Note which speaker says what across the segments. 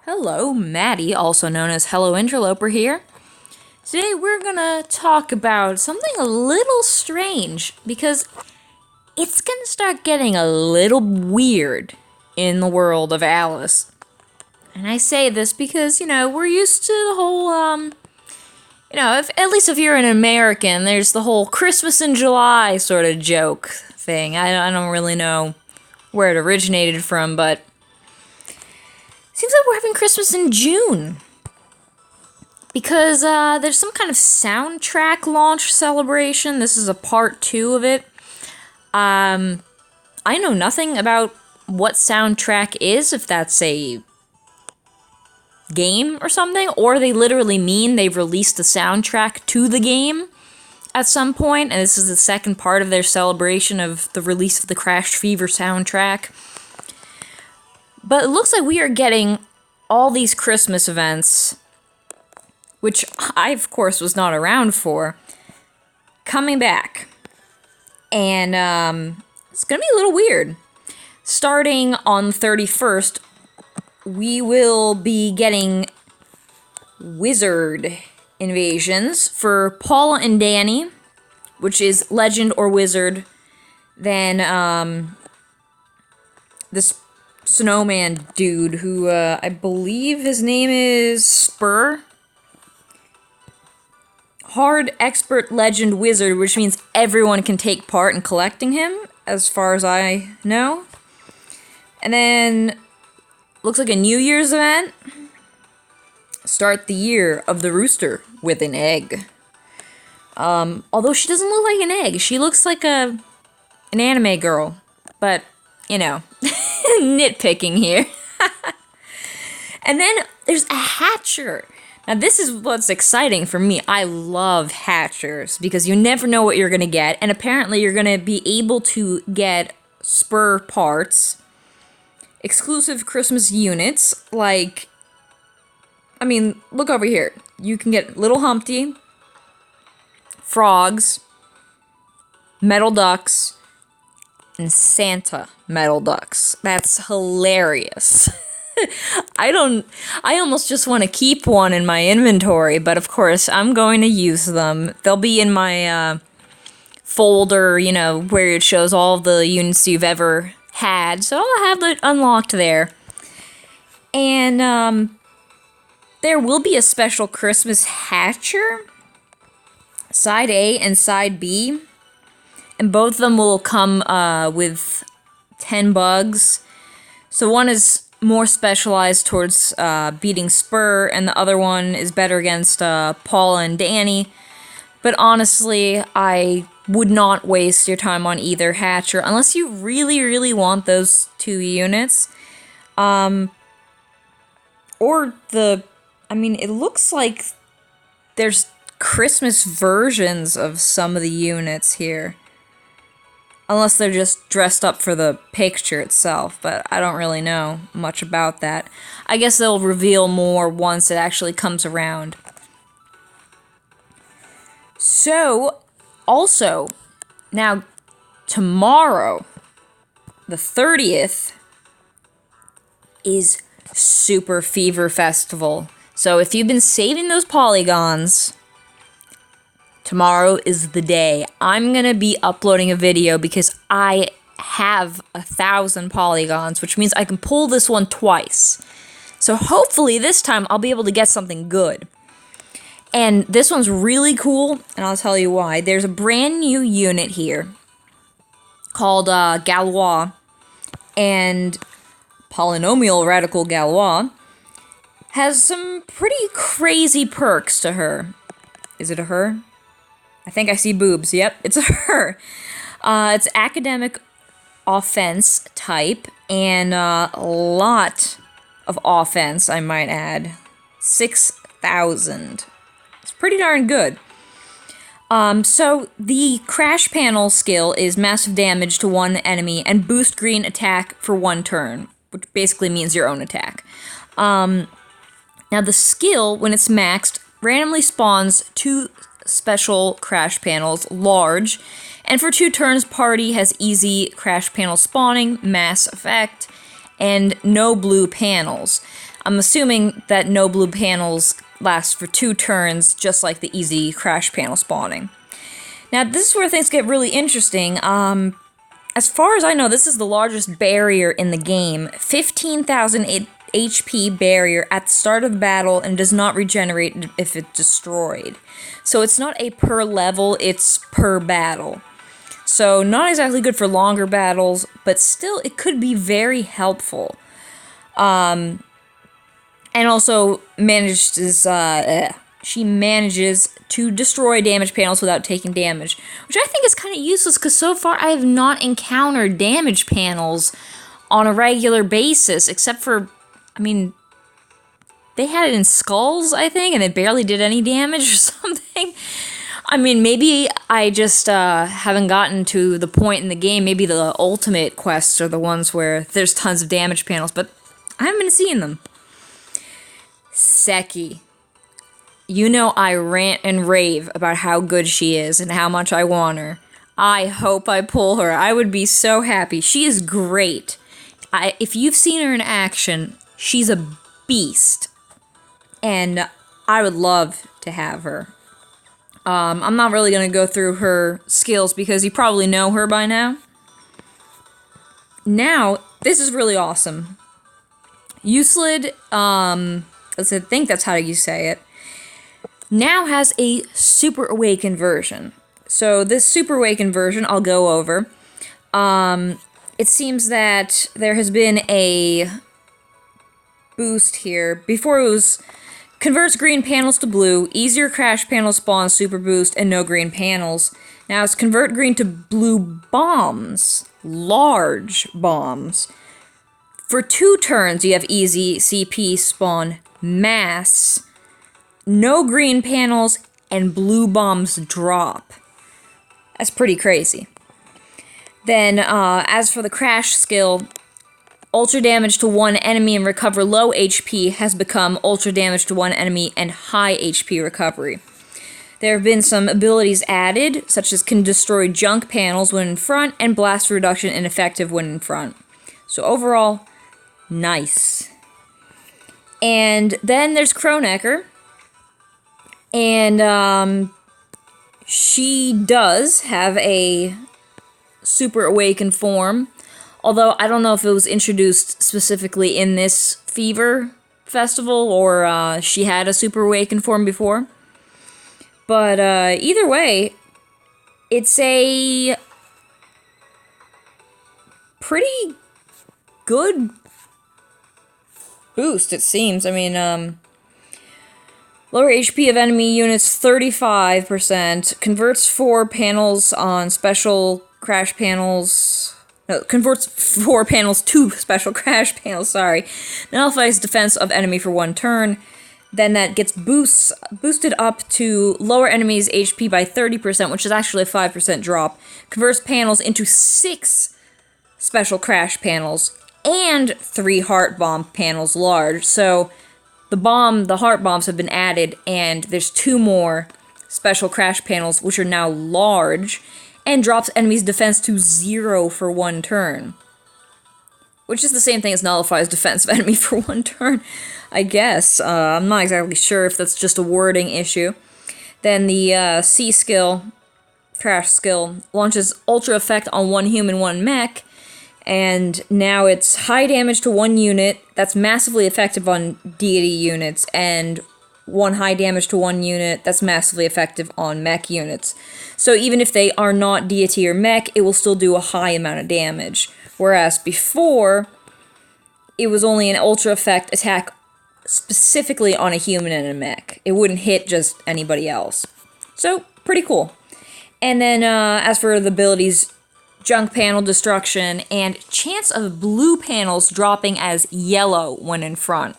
Speaker 1: Hello, Maddie, also known as Hello Interloper here. Today we're gonna talk about something a little strange because it's gonna start getting a little weird in the world of Alice. And I say this because, we're used to the whole, at least if you're an American, there's the whole Christmas in July sort of joke thing. I don't really know where it originated from, but seems like we're having Christmas in June. Because there's some kind of soundtrack launch celebration. This is a part 2 of it. I know nothing about what soundtrack is, if that's a game or something, or they literally mean they've released the soundtrack to the game at some point, and this is the second part of their celebration of the release of the Crash Fever soundtrack. But it looks like we are getting all these Christmas events, which I, of course, was not around for, coming back. And it's going to be a little weird. Starting on 31st, we will be getting Wizard invasions for Paula and Danny, which is Legend or Wizard. Then this snowman dude who I believe his name is Spur. Hard Expert Legend Wizard, which means everyone can take part in collecting him, as far as I know. And then, looks like a New Year's event. Start the year of the rooster with an egg. Although she doesn't look like an egg. She looks like an anime girl. But, nitpicking here. And then, there's a Hatcher. Now, this is what's exciting for me. I love Hatchers, because you never know what you're going to get, and apparently you're going to be able to get Spur parts, exclusive Christmas units, like, look over here. You can get Little Humpty, Frogs, Metal Ducks, and Santa Metal Ducks. That's hilarious. I almost just want to keep one in my inventory, but of course, I'm going to use them. They'll be in my folder, where it shows all of the units you've ever had, so I'll have it unlocked there. And there will be a special Christmas Hatcher, Side A and Side B, and both of them will come with 10 bugs. So one is more specialized towards beating Spur, and the other one is better against Paula and Danny. But honestly, I would not waste your time on either Hatcher, unless you really, really want those 2 units. It looks like there's Christmas versions of some of the units here. Unless they're just dressed up for the picture itself, but I don't really know much about that. I guess they'll reveal more once it actually comes around. So, also, now, tomorrow, the 30th, is Super Fever Festival. So if you've been saving those polygons, tomorrow is the day. I'm gonna be uploading a video because I have 1,000 polygons, which means I can pull this one twice. So hopefully this time I'll be able to get something good. And this one's really cool, and I'll tell you why. There's a brand new unit here called Galois, and Polynomial Radical Galois has some pretty crazy perks to her. Is it a her? I think I see boobs. Yep, it's a her. It's academic offense type, and a lot of offense, I might add. 6,000. It's pretty darn good. So the Crash Panel skill is massive damage to one enemy and boost green attack for 1 turn, which basically means your own attack. Now the skill, when it's maxed, randomly spawns 2 special Crash Panels, large, and for 2 turns, party has easy Crash Panel spawning, mass effect, and no blue panels. I'm assuming that no blue panels last for 2 turns, just like the easy crash panel spawning. Now, this is where things get really interesting. As far as I know, this is the largest barrier in the game. 15,000 HP barrier at the start of the battle, and does not regenerate if it's destroyed. So it's not a per level, it's per battle. So not exactly good for longer battles, but still it could be very helpful. And also she manages to destroy damage panels without taking damage, which I think is kind of useless because so far I have not encountered damage panels on a regular basis, except for, I mean, they had it in Skulls, I think, and it barely did any damage or something. I mean, maybe I just haven't gotten to the point in the game. Maybe the ultimate quests are the ones where there's tons of damage panels, but I haven't been seeing them. Seki. You know I rant and rave about how good she is and how much I want her. I hope I pull her. I would be so happy. She is great. If you've seen her in action, she's a beast. And I would love to have her. I'm not really going to go through her skills because you probably know her by now. Now, this is really awesome. Euclid, I think that's how you say it, now has a Super Awakened version. So this Super Awakened version I'll go over. It seems that there has been a boost here. Before it was converts green panels to blue, easier crash panel spawn, super boost, and no green panels. Now it's convert green to blue bombs, large bombs. For 2 turns you have easy CP spawn, mass, no green panels, and blue bombs drop. That's pretty crazy. Then, as for the crash skill, ultra damage to 1 enemy and recover low HP has become ultra damage to 1 enemy and high HP recovery. There have been some abilities added, such as can destroy junk panels when in front, and blast reduction ineffective when in front. So overall, nice. And then there's Kronecker. And, she does have a Super Awakened form, although I don't know if it was introduced specifically in this Fever Festival, or she had a Super Awakened form before. But either way, it's a pretty good boost, it seems. I mean, lower HP of enemy units 35%, converts 4 panels on special crash panels. No, converts 4 panels to special crash panels, sorry. Nullifies defense of enemy for 1 turn. Then that gets boosted up to lower enemies' HP by 30%, which is actually a 5% drop. Converts panels into 6 special crash panels and 3 heart bomb panels large. So the heart bombs have been added, and there's 2 more special crash panels, which are now large, and drops enemies' defense to 0 for 1 turn. Which is the same thing as nullifies defense of enemy for 1 turn, I guess. I'm not exactly sure if that's just a wording issue. Then the C skill, crash skill, launches ultra effect on 1 human, 1 mech, and now it's high damage to 1 unit, that's massively effective on deity units, and 1 high damage to 1 unit, that's massively effective on mech units. So even if they are not deity or mech, it will still do a high amount of damage. Whereas before, it was only an ultra effect attack specifically on a human and a mech. It wouldn't hit just anybody else. So, pretty cool. And then, as for the abilities, junk panel destruction, and chance of blue panels dropping as yellow when in front.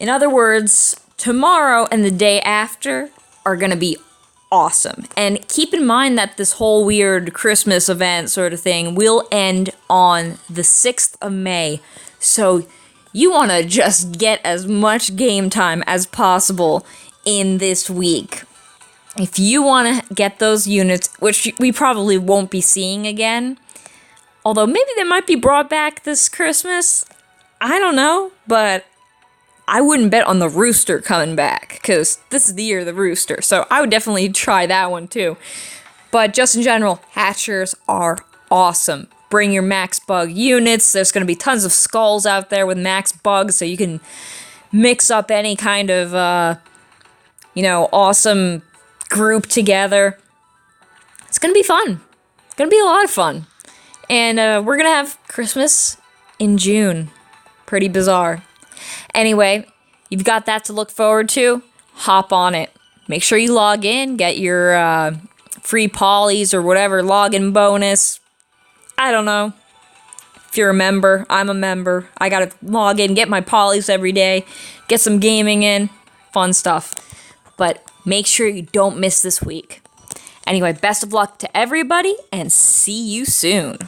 Speaker 1: In other words, tomorrow and the day after are gonna be awesome. And keep in mind that this whole weird Christmas event sort of thing will end on the 6th of May. So you want to just get as much game time as possible in this week. If you want to get those units, which we probably won't be seeing again, Although maybe they might be brought back this Christmas. I don't know, but I wouldn't bet on the rooster coming back, because this is the year of the rooster, so I would definitely try that one too. But just in general, hatchers are awesome. Bring your max bug units. There's going to be tons of skulls out there with max bugs, so you can mix up any kind of, awesome group together. It's going to be fun. It's going to be a lot of fun. And we're going to have Christmas in June. Pretty bizarre. Anyway, you've got that to look forward to. Hop on it. Make sure you log in. Get your free polys or whatever login bonus. I don't know. If you're a member, I'm a member. I gotta log in, get my polys every day, get some gaming in. Fun stuff. But make sure you don't miss this week. Anyway, best of luck to everybody, and see you soon.